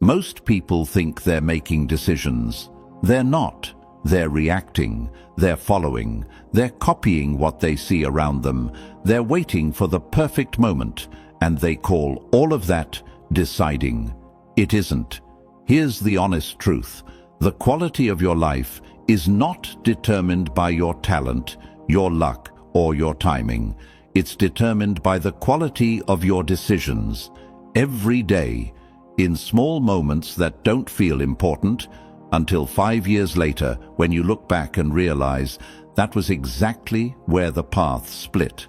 Most people think they're making decisions. They're not. They're reacting. They're following. They're copying what they see around them. They're waiting for the perfect moment, and they call all of that deciding. It isn't. Here's the honest truth. The quality of your life is not determined by your talent, your luck, or your timing. It's determined by the quality of your decisions. Every day, in small moments that don't feel important, until 5 years later when you look back and realize that was exactly where the path split.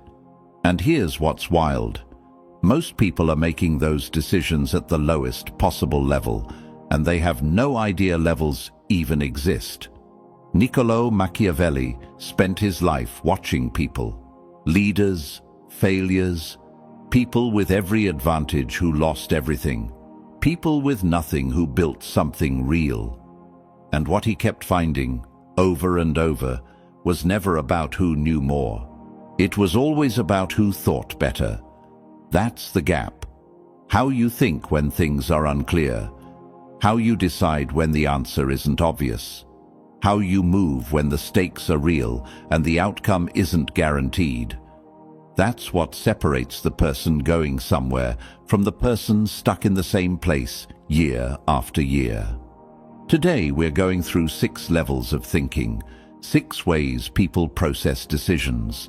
And here's what's wild. Most people are making those decisions at the lowest possible level, and they have no idea levels even exist. Niccolò Machiavelli spent his life watching people, leaders, failures, people with every advantage who lost everything, people with nothing who built something real. And what he kept finding, over and over, was never about who knew more. It was always about who thought better. That's the gap. How you think when things are unclear. How you decide when the answer isn't obvious. How you move when the stakes are real and the outcome isn't guaranteed. That's what separates the person going somewhere from the person stuck in the same place year after year. Today we're going through 6 levels of thinking, 6 ways people process decisions.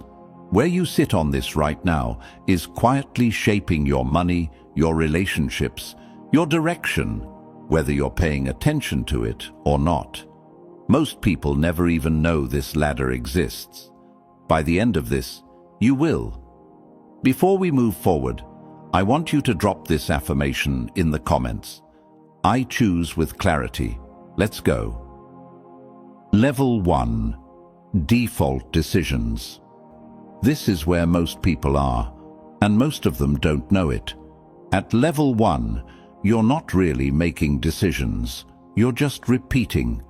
Where you sit on this right now is quietly shaping your money, your relationships, your direction, whether you're paying attention to it or not. Most people never even know this ladder exists. By the end of this, you will. Before we move forward, I want you to drop this affirmation in the comments. I choose with clarity. Let's go. Level 1. Default decisions. This is where most people are, and most of them don't know it. At level 1, you're not really making decisions. You're just repeating.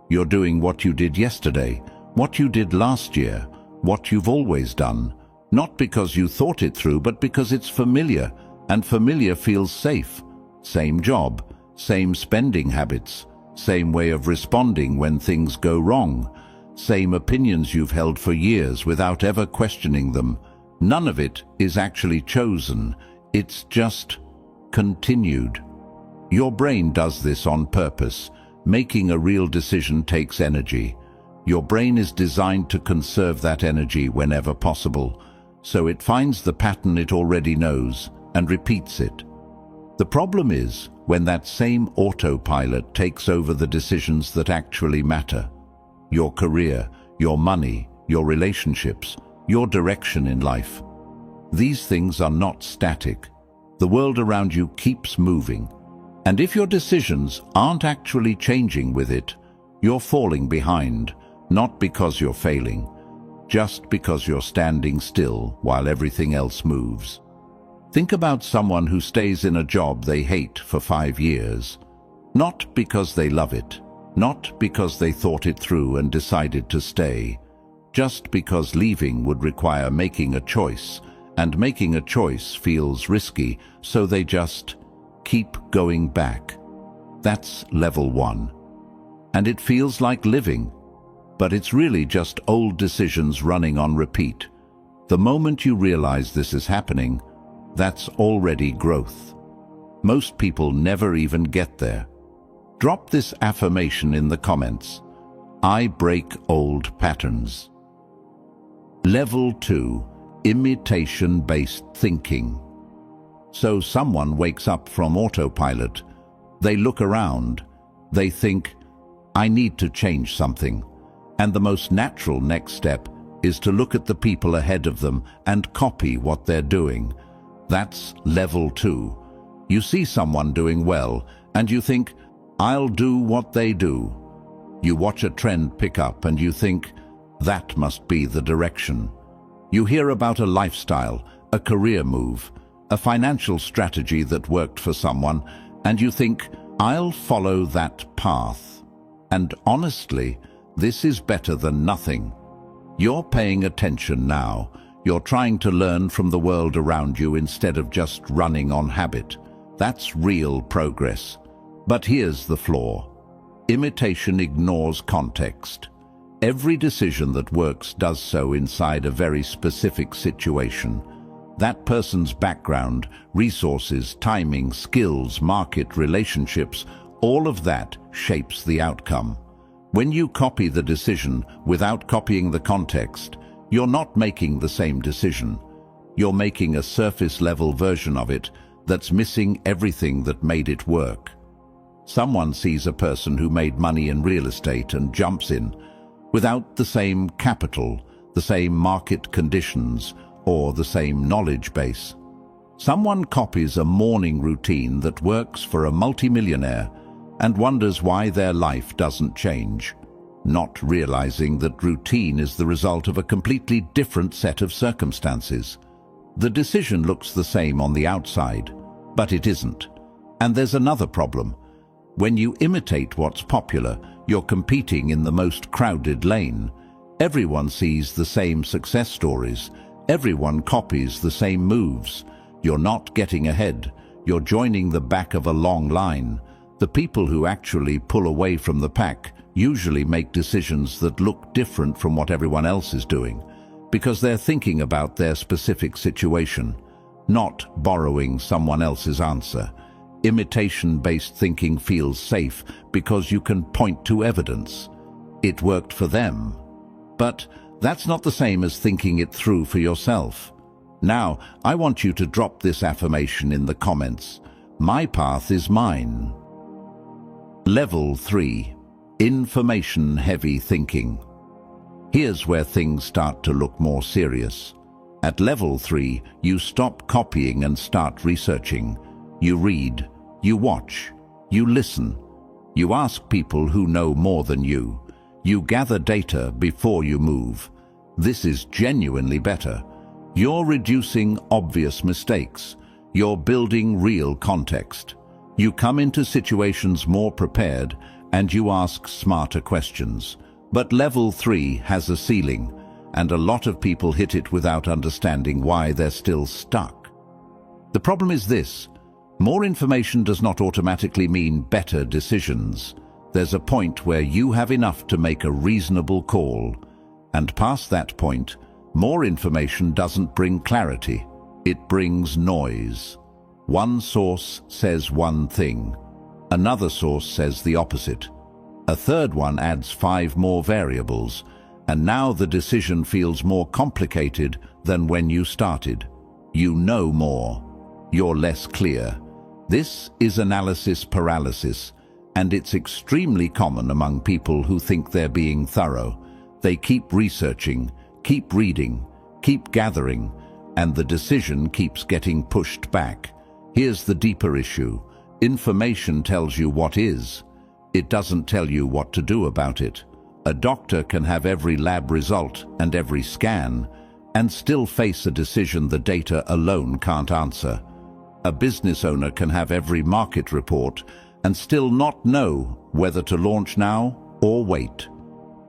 You're doing what you did yesterday, what you did last year, what you've always done. Not because you thought it through, but because it's familiar, and familiar feels safe. Same job, same spending habits, same way of responding when things go wrong, same opinions you've held for years without ever questioning them. None of it is actually chosen, it's just continued. Your brain does this on purpose. Making a real decision takes energy. Your brain is designed to conserve that energy whenever possible, so it finds the pattern it already knows and repeats it. The problem is when that same autopilot takes over the decisions that actually matter. Your career, your money, your relationships, your direction in life. These things are not static. The world around you keeps moving. And if your decisions aren't actually changing with it, you're falling behind, not because you're failing, just because you're standing still while everything else moves. Think about someone who stays in a job they hate for 5 years, not because they love it, not because they thought it through and decided to stay, just because leaving would require making a choice, and making a choice feels risky, so they just keep going back. That's level 1. And it feels like living, but it's really just old decisions running on repeat. The moment you realize this is happening, that's already growth. Most people never even get there. Drop this affirmation in the comments. I break old patterns. Level 2. Imitation-based thinking. So someone wakes up from autopilot. They look around. They think, I need to change something. And the most natural next step is to look at the people ahead of them and copy what they're doing. That's level 2. You see someone doing well, and you think, I'll do what they do. You watch a trend pick up and you think, that must be the direction. You hear about a lifestyle, a career move, a financial strategy that worked for someone, and you think, I'll follow that path. And honestly, this is better than nothing. You're paying attention now. You're trying to learn from the world around you instead of just running on habit. That's real progress. But here's the flaw. Imitation ignores context. Every decision that works does so inside a very specific situation. That person's background, resources, timing, skills, market, relationships, all of that shapes the outcome. When you copy the decision without copying the context, you're not making the same decision. You're making a surface-level version of it that's missing everything that made it work. Someone sees a person who made money in real estate and jumps in, without the same capital, the same market conditions, or the same knowledge base. Someone copies a morning routine that works for a multimillionaire and wonders why their life doesn't change, not realizing that routine is the result of a completely different set of circumstances. The decision looks the same on the outside, but it isn't. And there's another problem. When you imitate what's popular, you're competing in the most crowded lane. Everyone sees the same success stories. Everyone copies the same moves. You're not getting ahead. You're joining the back of a long line. The people who actually pull away from the pack usually make decisions that look different from what everyone else is doing, because they're thinking about their specific situation, not borrowing someone else's answer. Imitation-based thinking feels safe because you can point to evidence. It worked for them. But that's not the same as thinking it through for yourself. Now, I want you to drop this affirmation in the comments. My path is mine. Level 3. Information-heavy thinking. Here's where things start to look more serious. At level 3, you stop copying and start researching. You read, you watch, you listen. You ask people who know more than you. You gather data before you move. This is genuinely better. You're reducing obvious mistakes. You're building real context. You come into situations more prepared and you ask smarter questions. But level 3 has a ceiling, and a lot of people hit it without understanding why they're still stuck. The problem is this: more information does not automatically mean better decisions. There's a point where you have enough to make a reasonable call, and past that point, more information doesn't bring clarity. It brings noise. One source says one thing. Another source says the opposite. A third one adds 5 more variables, and now the decision feels more complicated than when you started. You know more. You're less clear. This is analysis paralysis, and it's extremely common among people who think they're being thorough. They keep researching, keep reading, keep gathering, and the decision keeps getting pushed back. Here's the deeper issue. Information tells you what is. It doesn't tell you what to do about it. A doctor can have every lab result and every scan, and still face a decision the data alone can't answer. A business owner can have every market report and still not know whether to launch now or wait.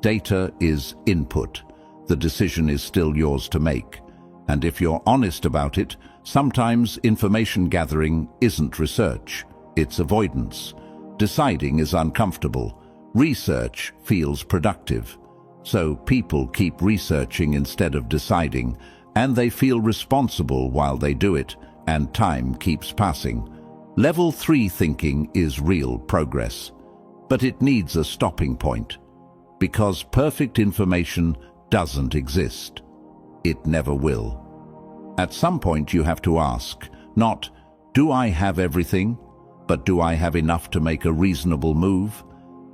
Data is input. The decision is still yours to make. And if you're honest about it, sometimes information gathering isn't research, it's avoidance. Deciding is uncomfortable. Research feels productive. So people keep researching instead of deciding, and they feel responsible while they do it, and time keeps passing. Level 3 thinking is real progress, but it needs a stopping point, because perfect information doesn't exist. It never will. At some point you have to ask, not, do I have everything? But do I have enough to make a reasonable move?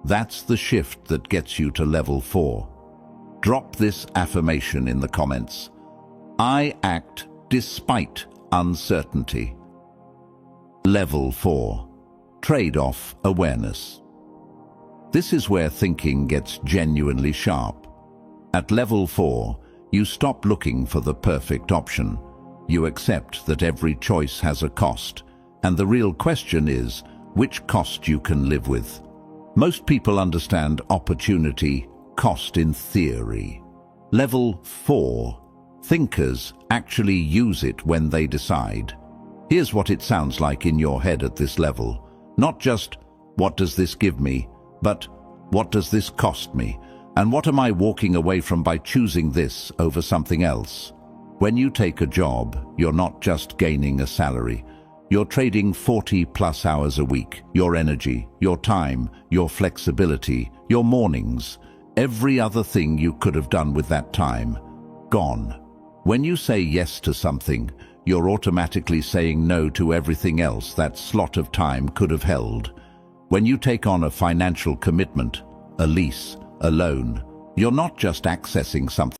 That's the shift that gets you to level 4. Drop this affirmation in the comments. I act despite uncertainty. Level 4. Trade-off awareness. This is where thinking gets genuinely sharp. At level 4, you stop looking for the perfect option. You accept that every choice has a cost, and the real question is which cost you can live with. Most people understand opportunity cost in theory. Level 4. Thinkers actually use it when they decide. Here's what it sounds like in your head at this level. Not just, what does this give me? But what does this cost me? And what am I walking away from by choosing this over something else? When you take a job, you're not just gaining a salary. You're trading 40+ hours a week, your energy, your time, your flexibility, your mornings, every other thing you could have done with that time, gone. When you say yes to something, you're automatically saying no to everything else that slot of time could have held. When you take on a financial commitment, a lease, a loan, you're not just accessing something.